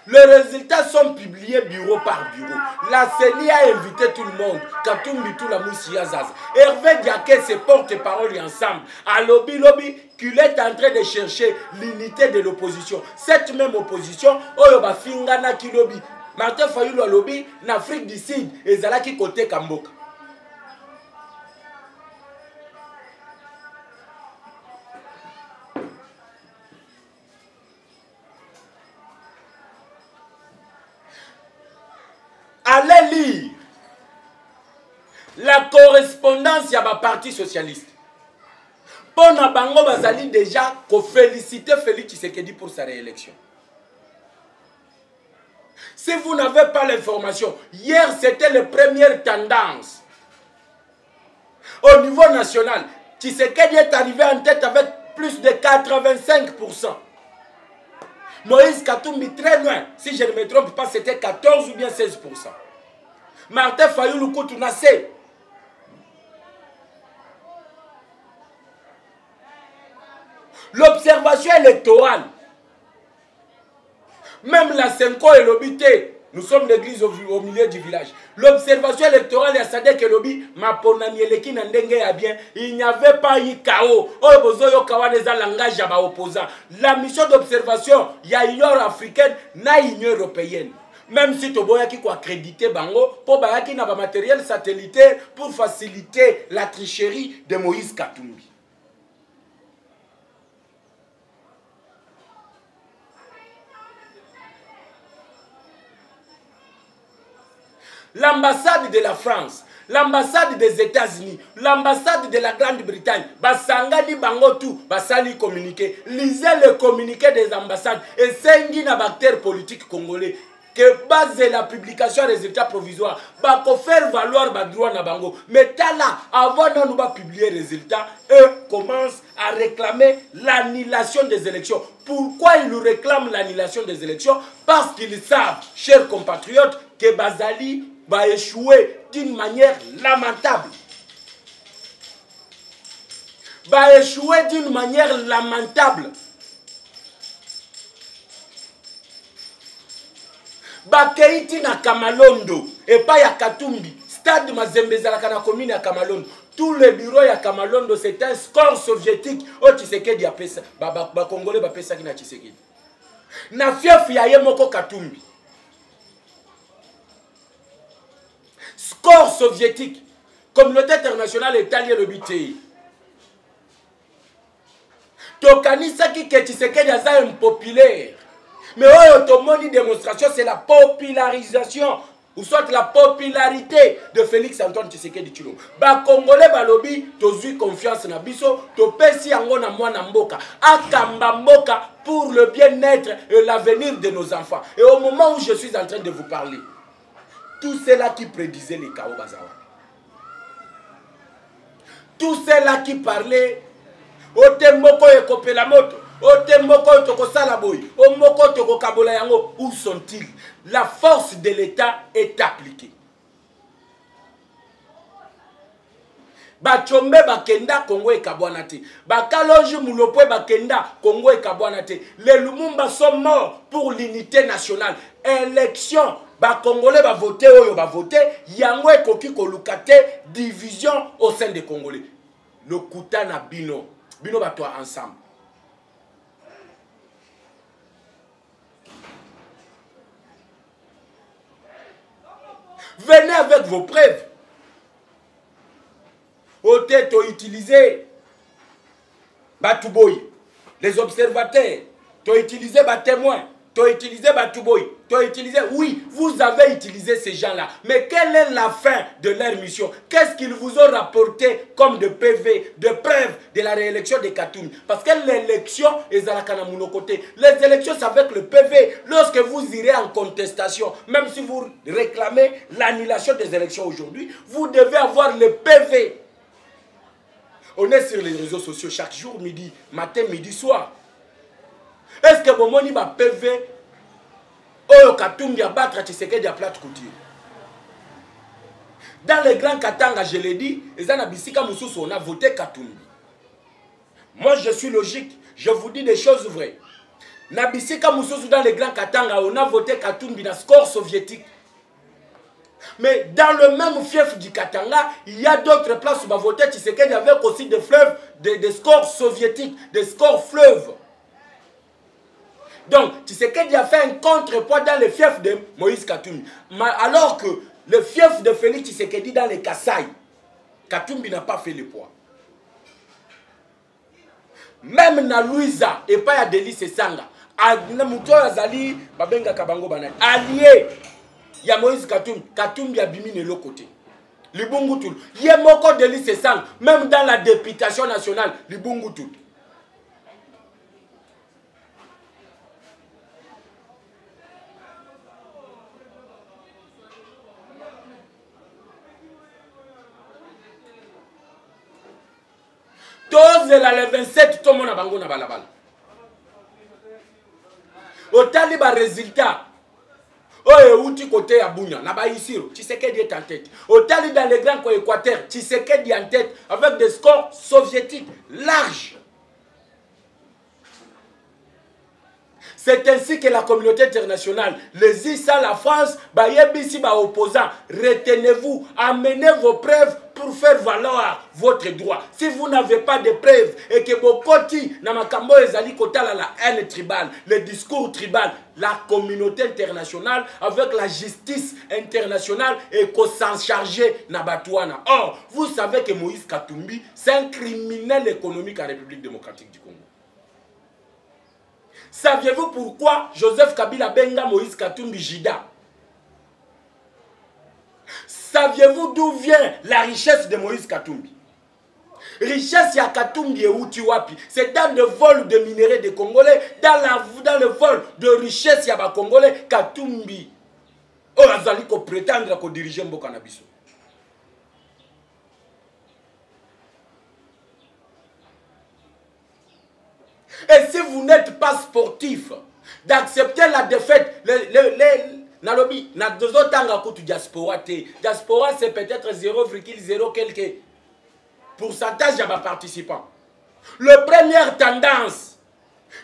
Les résultats sont publiés bureau par bureau. La CENI a invité tout le monde. Katumbi tout la Moussia Zaz. Hervé Diaké se porte-parole ensemble. À Lobby Lobby, qu'il est en train de chercher l'unité de l'opposition. Cette même opposition, Oyoba Fingana Kilobi. Martin Fayulu a Lobby, en Afrique du Sud, et Zalaki côté Kamboka. Allez lire la correspondance de ma parti socialiste. Pour Nabango Bazali déjà qu'on félicite Félix Tshisekedi pour sa réélection. Si vous n'avez pas l'information, hier c'était la première tendance. Au niveau national, Tshisekedi est arrivé en tête avec plus de 85%. Moïse Katumbi très loin, si je ne me trompe pas, c'était 14 ou bien 16%. Martin Fayulu Koutounase. L'observation électorale, même la Senko et l'Obité, nous sommes l'église au milieu du village. L'observation électorale, il que l'Obi, ma ponanieleki n'endenge a bien, il n'y avait pas eu chaos. Oh, bozo yo kawa des langages à opposants. La mission d'observation, il y a Union africaine, na Union européenne. Même si Toboya qui a accrédité Bango, pour Bayaki n'a pas matériel satellitaire pour faciliter la tricherie de Moïse Katumbi. L'ambassade de la France, l'ambassade des États-Unis, l'ambassade de la Grande-Bretagne, Basangani Bangotu, Basali communiqué. Lisez le communiqué des ambassades et c'est un acteur politique congolais que base la publication des résultats provisoires, pour faire valoir le droit na bango. Mais là, avant de nous publier les résultats, eux commencent à réclamer l'annulation des élections. Pourquoi ils nous réclament l'annulation des élections? Parce qu'ils savent, chers compatriotes, que Bazali va échouer d'une manière lamentable. Va échouer d'une manière lamentable. Bakeiti na Kamalondo et pas ya Katumbi. Stade Mazembe Zalaka na commune ya Kamalondo. Tout le bureau ya Kamalondo c'est un score soviétique. O Tshisekedi apesa ba Congolais ba pesa ki na Tshisekedi. Na fief ya yemoko Katumbi. Score soviétique. Communauté internationale est alliée le BTI. Tokanisa ki ke Tshisekedi aza impopulaire. Mais une démonstration, c'est la popularisation ou soit la popularité de Félix Antoine Tshisekedi Tshilombo. Ba Congolais balobi tozui confiance na biso, to pesi yango na mwana mboka, akamba mboka pour le bien-être et l'avenir de nos enfants. Et au moment où je suis en train de vous parler, tous ceux-là qui prédisaient les chaos Bazawa, tous ceux-là qui parlaient au Temboko et Kopelamoto, où sont-ils? La force de l'État est appliquée. Bachombe bakenda Congo et Kabwanate. Bakaloji Moulopwe bakenda Congo et Kabwanate. Les Lumumba sont morts pour l'unité nationale. Élection, Congolais va voter, Oyo va voter. Yango et Koki Kolukate, division au sein des Congolais. Le Koutana Bino. Bino va toi ensemble. Venez avec vos preuves. Peut-être utiliser Batouboy, les observateurs, tu as utilisé témoins, tu as utilisé Batouboy, tu as utilisé... Oui, vous avez utilisé ces gens-là. Mais quelle est la fin de leur mission? Qu'est-ce qu'ils vous ont rapporté comme de PV, de preuves de la réélection de Katumbi? Parce que l'élection est à la Kanamuno côté. Les élections, c'est avec le PV. Lorsque vous irez en contestation, même si vous réclamez l'annulation des élections aujourd'hui, vous devez avoir le PV. On est sur les réseaux sociaux chaque jour, midi, matin, midi, soir. Est-ce que bon moni va PV Oyo Katumbi a battre Tshisekedi à plate couture? Dans les grands Katanga, je l'ai dit, on a voté Katumbi. Moi, je suis logique. Je vous dis des choses vraies. Nabisika Moussous dans les grands Katanga, on a voté Katumbi dans le score soviétique. Mais dans le même fief du Katanga, il y a d'autres places où on a voté Tshisekedi avec aussi des fleuves, des scores soviétiques, des scores fleuves. Donc, Tshisekedi a fait un contrepoids dans le fief de Moïse Katumbi. Alors que le fief de Félix Tshisekedi dans les Kasaï, Katumbi n'a pas fait le poids. Même na Louisa et pas à Delis et Sanga, allié, il y a Moïse Katumbi, Katumbi a bimine l'autre côté. Libungutul, il y a Moko Delis et Sanga, même dans la députation nationale, Libungutul. Tous les 27, tout le monde a bango na balabala. Au taliba résultat, oh outi côté à Bounia, na ba Isiro, Tshisekedi est en tête. Au taliba dans les grands Équateur, Tshisekedi est en tête avec des scores soviétiques larges. C'est ainsi que la communauté internationale, les ISA, la France, Bayebisi, opposants, retenez-vous, amenez vos preuves pour faire valoir votre droit. Si vous n'avez pas de preuves et que Bokoti, Namakambo ezali kotala la haine tribale, le discours tribal, la communauté internationale avec la justice internationale et qu'on s'en charger Nabatouana. Or, vous savez que Moïse Katumbi, c'est un criminel économique en République démocratique du Congo. Saviez-vous pourquoi Joseph Kabila benga Moïse Katumbi Jida? Saviez-vous d'où vient la richesse de Moïse Katumbi? Richesse ya Katumbi et Utiwapi. C'est dans le vol de minerais des Congolais, dans le vol de richesse ya ba Congolais, Katumbi. Oh, azali ko prétendre ko diriger Mboka na biso. Et si vous n'êtes pas sportif, d'accepter la défaite, Nalobi, na dozo tanga kutu diaspora te. Diaspora c'est peut-être 0,0 quelque pourcentage de participants. Le première tendance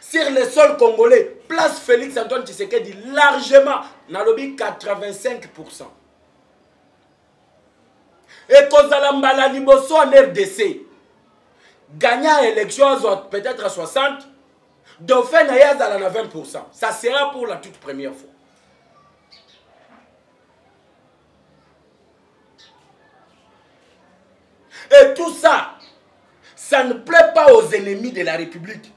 sur le sol congolais, place Félix Antoine Tshisekedi largement, Nalobi 85%. Et Kozalambala Liboso en RDC, gagnant l'élection peut-être à 60%, Dauphin Nayaz à 20%. Ça sera pour la toute première fois. Et tout ça, ça ne plaît pas aux ennemis de la République.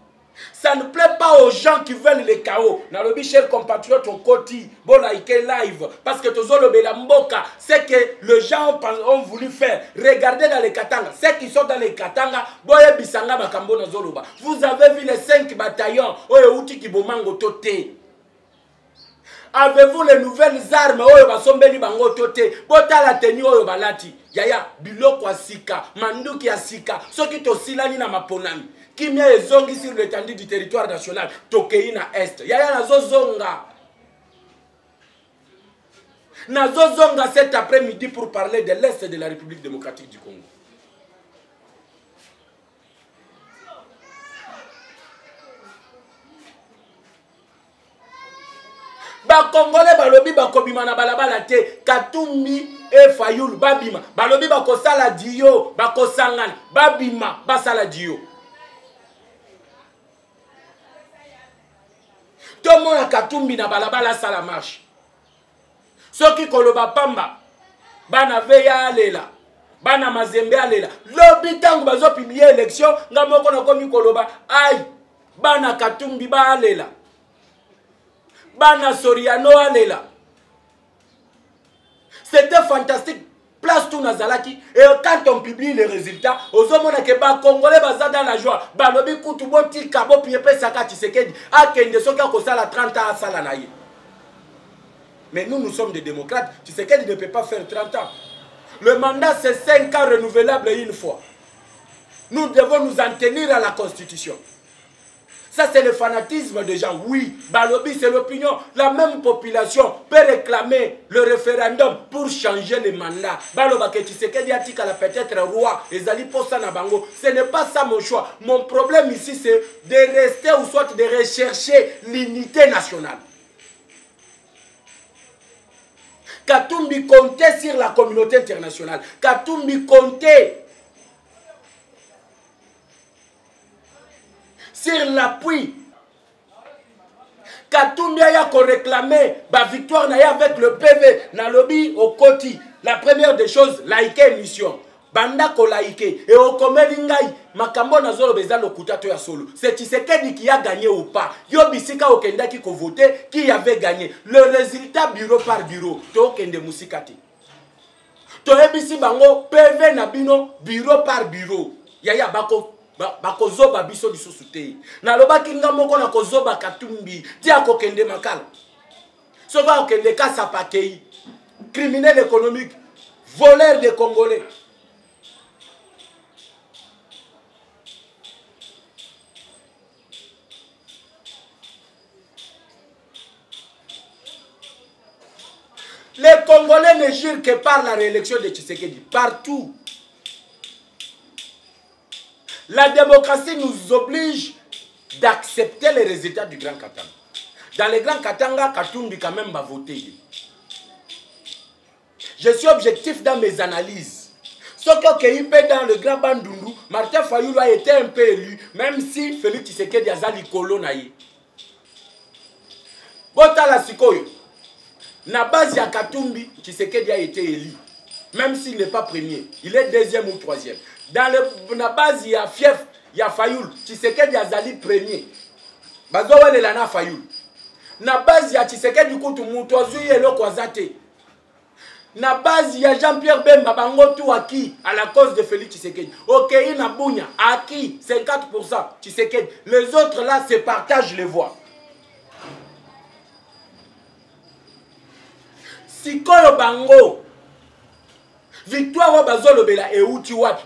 Ça ne plaît pas aux gens qui veulent le chaos. Nalobi, chers compatriotes, au Koti, Bolaike live. Parce que Tozolo Belamboka, c'est que les gens ont voulu faire. Regardez dans les Katanga. Ceux qui sont dans les Katanga, Boye Bisanga Makambo Nazoloba. Vous avez vu les 5 bataillons. Oye Uti Kibomango Tote. Avez-vous les nouvelles armes? Oye Basombeli Bango Tote. Bota la tenue Oye Balati. Yaya, Biloko Asika, Manduki Asika. Ceux qui tosilani na Maponami. Qui m'a zongi sur l'étendue du territoire national, Tokeina Est. Yaya nazo zonga. Nazo zonga cet après-midi pour parler de l'Est de la République démocratique du Congo. Ba Congolais balobi ba kobima na balabala te, Katumbi e Fayulu babima. Balobi ba kosala dio, ba kosangana, babima, basala dio. Tout le monde a Katumbi na balabala ça la marche. Ceux qui koloba pamba, bana veya alela bana mazembe alela lobi tango bazo publier élection nga moko na komi koloba ay bana Katumbi ba alela bana Soriano alela. C'était fantastique. Place tout Nazalaki. Et quand on publie les résultats, aux hommes qui ba Congolais baza dans la joie. Balobi kutu boti kabo piepe saka Tshisekedi. A kende soka ko sala 30 ans sala naïe. Mais nous sommes des démocrates. Tshisekedi ne peut pas faire 30 ans. Le mandat c'est 5 ans renouvelable une fois. Nous devons nous en tenir à la Constitution. Ça, c'est le fanatisme des gens. Oui, Balobi, c'est l'opinion. La même population peut réclamer le référendum pour changer le mandat. Baloba, que Tshisekedi a dit qu'elle a peut-être roi. Et Zali Posa Nabango. Ce n'est pas ça mon choix. Mon problème ici, c'est de rester ou soit de rechercher l'unité nationale. Katumbi comptait sur la communauté internationale. Katumbi comptait sur l'appui. Katumbi a réclamé la victoire avec le PV. Nalobi au Koti. La première des choses, laïquer mission. Banda ko laïquer. Et au Komelingai, Makambo Nazolo Bezalo Kutato ya solo. C'est Tshisekedi qui a gagné ou pas. Yobisika Okenda qui a voté, qui avait gagné. Le résultat bureau par bureau. To Okende Musikati. To ebisi bango PV Nabino bureau par bureau. Yaya Bako. Bakozoba biso lisusu te naloba kinga moko na kozoba Katumbi tia kokende makala soba okende kasa pakei criminel économique voleur de Congolais. Les Congolais ne jurent que par la réélection de Tshisekedi partout. La démocratie nous oblige d'accepter les résultats du Grand Katanga. Dans le Grand Katanga, Katumbi quand même va voter. Je suis objectif dans mes analyses. Ce qu'il peut dans le Grand Bandundu, Martin Fayulu a été un peu élu, même si Félix Tshisekedi a zali kolonaï. Botala Sikoyo, na base ya Katumbi, Tshisekedi a été élu. Même s'il n'est pas premier, il est deuxième ou troisième. Dans la base, il y a Fief, il y a Fayoul. Tshisekedi a zali premier. Bazowe le lana Fayoul. Na base, il y a Tshisekedi Koutou Moutoazou Yelo Kwazate. Na base, il y a Jean-Pierre Bemba Bangotou Aki à la cause de Félix Tshisekedi. Ok, il a Bounya Aki, 54% Tshisekedi. Les autres là se partagent les voix. Sikoyo Bango. Victoire au Bazolobela et Outiwapi.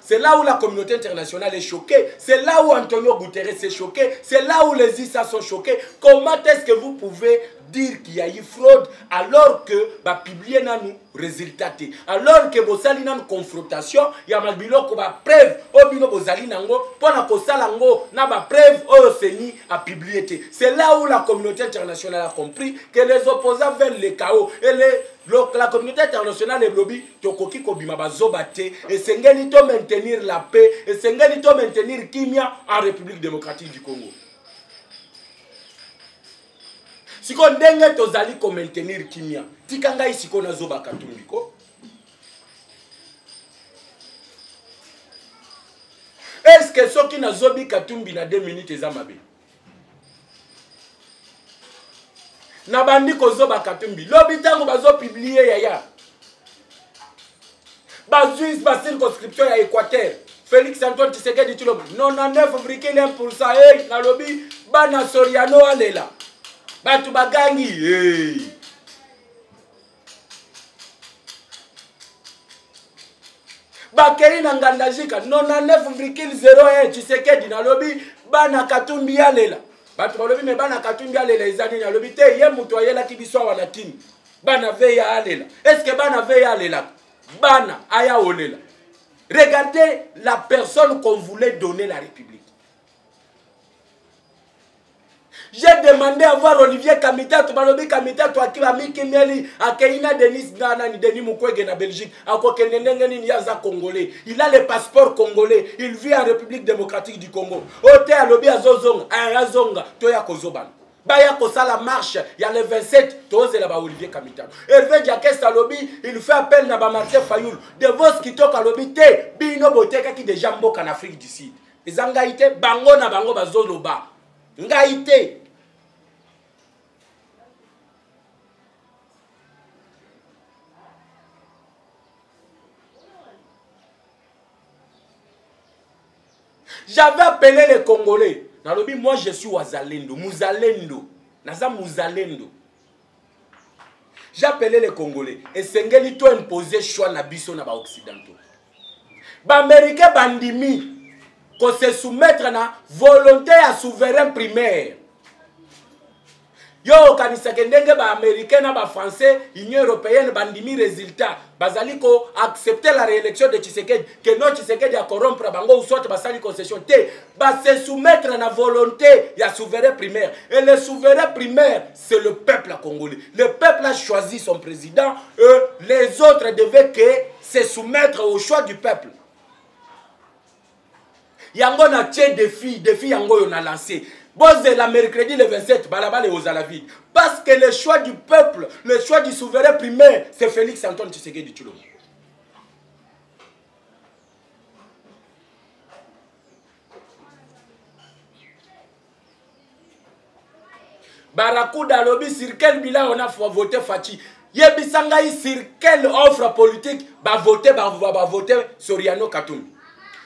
C'est là où la communauté internationale est choquée. C'est là où Antonio Guterres est choqué. C'est là où les ISA sont choqués. Comment est-ce que vous pouvez dire qu'il y a eu fraude alors que bah publier nous résultat alors que bosali nan confrontation ya mabilo ko ba preuve obino bozali nango pona ko salango na ba preuve o seni a publié. C'est là où la communauté internationale a compris que les opposants veulent le chaos et la communauté internationale est lobby tokoki ko bima bazobate et sengeli to maintenir la paix et sengeli to maintenir kimia en République démocratique du Congo. Si on dengue tozali ko maintenir kimia tikanga isiko na zoba Katumbi ko. Est-ce que ceux qui na zobi Katumbi na 2 minutes ezamabe na bandi ko zoba Katumbi lobi tango bazo publier yaya bazuis ba circonscription ya Équateur Félix Antoine Tshisekedi Tshilombo 99,1% hey na lobi bana Soriano alela batu bagangi hey. Bakei na ngandajika 99,01 Tshisekedi na lobi bana Katumbi alela batu balobi me bana Katumbi alela ezani na lobi te ye mutu ayela kibiso wana tini bana veya alela. Est-ce que bana veya alela bana aya olela? Regardez la personne qu'on voulait donner la République. J'ai demandé à voir Olivier Kamita, Tubalobi Kamita, toi qui va Miki Mieli, à Keina Denis Nana, Denis Mukwege na Belgique, à Kokenenengeni Niaza Congolais. Il a le passeport congolais. Il vit en République démocratique du Congo. Ote à Lobi Azozong, à Azonga, Toya Kozoban. Baya kosa la marche, il y a le 27, Tose la ba Olivier Kamitano. Hervé Diakes Alobi, il fait appel na ba Martin Fayoul. De vos qui toka Alobi te, bino boteka ki déjà mboka en Afrique du Sud. Ezangaite, bango na bango bazolo ba. Ngaite. J'avais appelé les Congolais. Nalobi, moi je suis Wazalendo, Mouzalendo. Naza Mouzalendo. J'ai appelé les Congolais. Et Sengeli to imposé choix na biso na ba occidentaux. Ba américain bandimi ko se soumettre na volonté à souverain primaire. Yo kanisa kendenge ba américain na ba français, Union européenne bandimi résultat. Bazali ko accepter la réélection de Tshisekedi que non Tshisekedi a corrompre bango ou soit basali concession te ba se soumettre à la volonté ya souverain primaire et le souverain primaire c'est le peuple congolais. Le peuple a choisi son président et les autres devaient que se soumettre au choix du peuple. Yango na tché défi yango yo na lancé. Bozé la mercredi le 27, balabale aux Alavides. Parce que le choix du peuple, le choix du souverain primaire, c'est Félix Antoine Tshisekedi Tshilombo. Barakuda lobby sur quel bilan on a voté Fachi. Yebisangaï sur quelle offre politique va voter Soriano Katoum.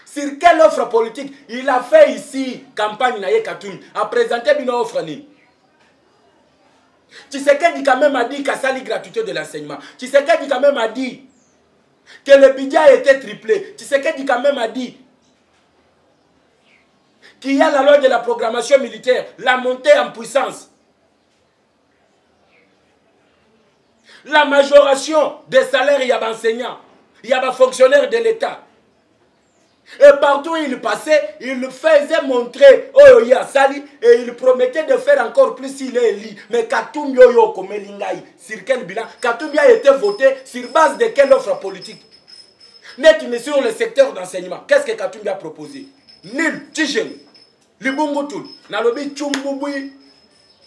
Sur quelle offre politique il a fait ici campagne Naye Katoum a présenté une offre ni. Tshisekedi quand même a dit qu'à sali gratuité de l'enseignement. Tshisekedi quand même a dit que le budget a été triplé. Tshisekedi quand même a dit qu'il y a la loi de la programmation militaire, la montée en puissance, la majoration des salaires, il y a des enseignants, il y a des fonctionnaires de l'État. Et partout où il passait, il faisait montrer oh il y a sali et il promettait de faire encore plus s'il est élu. Mais Katoum yo comme Lingaï, sur quel bilan? Katoum a été voté sur base de quelle offre politique? Net mais sur le secteur d'enseignement. Qu'est-ce que Katoum a proposé? Nul, Tijen, Libungutul, Nalobi Tchumboui,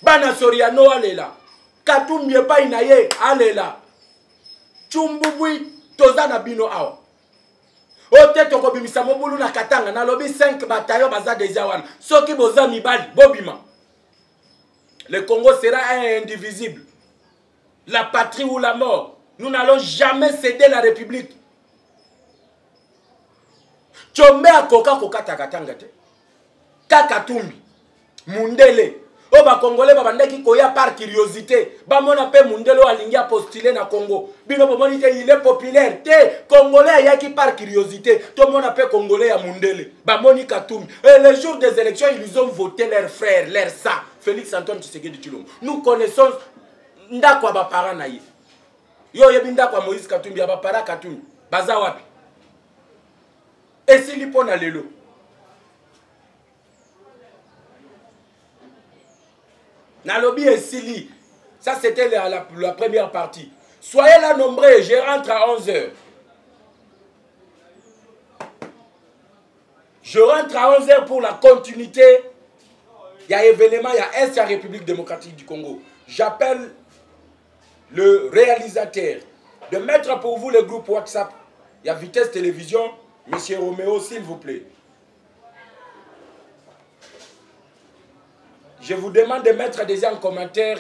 Bana Soriano alela. Katoum yé pas inaye alela. Tchumboui, Tozana Bino awa. Ote toko bimisa mobulu na Katanga na lobi 5 bataillons baza déjà wana. Soki boza mibali bobima. Le Congo sera indivisible. La patrie ou la mort. Nous n'allons jamais céder la République. Tchombe a koka takatanga te. Kakatumbi. Mundele. O ba Congolais ba bandaki koya par curiosité. Ba mona pe Mundelo alingi a postuler na Congo. Bino bomoni te il est populaire. Te Congolais yaki par curiosité. Tout mona pe Congolais à Mundele. Ba moni Katumbi. Et le jour des élections, ils ont voté leurs frères, leurs sa. Félix Antoine Tshisekedi Tshilombo. Nous connaissons ndakwa ba parents na ye. Yo yebi ndakwa Moïse Katumbi ba para Katumbi. Baza wapi? Et si lipo na lelo. Nalobi et Sili. Ça, c'était la première partie. Soyez là nombreux, je rentre à 11h. Je rentre à 11h pour la continuité. Il y a événement, il y a Est, il y a République démocratique du Congo. J'appelle le réalisateur de mettre pour vous le groupe WhatsApp. Il y a Vitesse Télévision. Monsieur Roméo, s'il vous plaît. Je vous demande de mettre déjà en commentaire